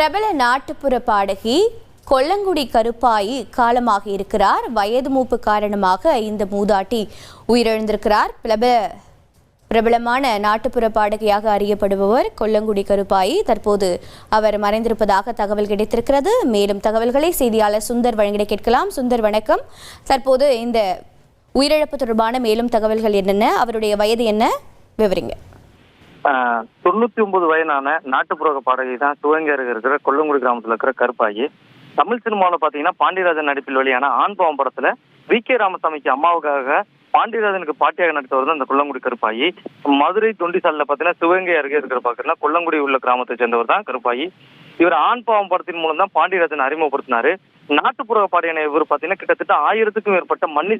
பிரபல நாட்டுப்புற பாடகி கொல்லங்குடி கருப்பாயி காலமாக இருக்கிறார். வயது மூப்பு காரணமாக இந்த மூதாட்டி உயிரிழந்திருக்கிறார். பிரபலமான நாட்டுப்புற பாடகியாக அறியப்படுபவர் கொல்லங்குடி கருப்பாயி. தற்போது அவர் மறைந்திருப்பதாக தகவல் கிடைத்திருக்கிறது. மேலும் தகவல்களை செய்தியாளர் சுந்தர் வழங்கிட கேட்கலாம். சுந்தர், வணக்கம். தற்போது இந்த உயிரிழப்பு தொடர்பான மேலும் தகவல்கள் என்னென்ன, அவருடைய வயது என்ன, விவரிங்க. 99 வயதான நாட்டுப்புற பாடகி தான் சிவகங்கை இருக்கிற கொல்லங்குடி கிராமத்துல இருக்கிற கருப்பாயி. தமிழ் சினிமாவில் பாத்தீங்கன்னா பாண்டியராஜன் நடிப்பில் வெளியான ஆண் பாவம் படத்துல வி.கே. ராமசாமிக்கு அம்மாவுக்காக பாண்டியராஜனுக்கு பாட்டியாக நடித்தவர் தான் இந்த கொல்லங்குடி கருப்பாயி. மதுரை தொண்டிசாலில் பாத்தீங்கன்னா சிவகங்கை அருகே இருக்கிற பாத்தீங்கன்னா கொல்லங்குடி உள்ள கிராமத்தை சேர்ந்தவர் தான் கருப்பாயி. இவர் ஆண் பாவம் படத்தின் மூலம் தான் பாண்டியராஜன் அறிமுகப்படுத்தினாரு. நாட்டுப்புற பாடியான இவர் பாத்தீங்கன்னா கிட்டத்தட்ட 1000க்கும் மேற்பட்ட மன்னிசை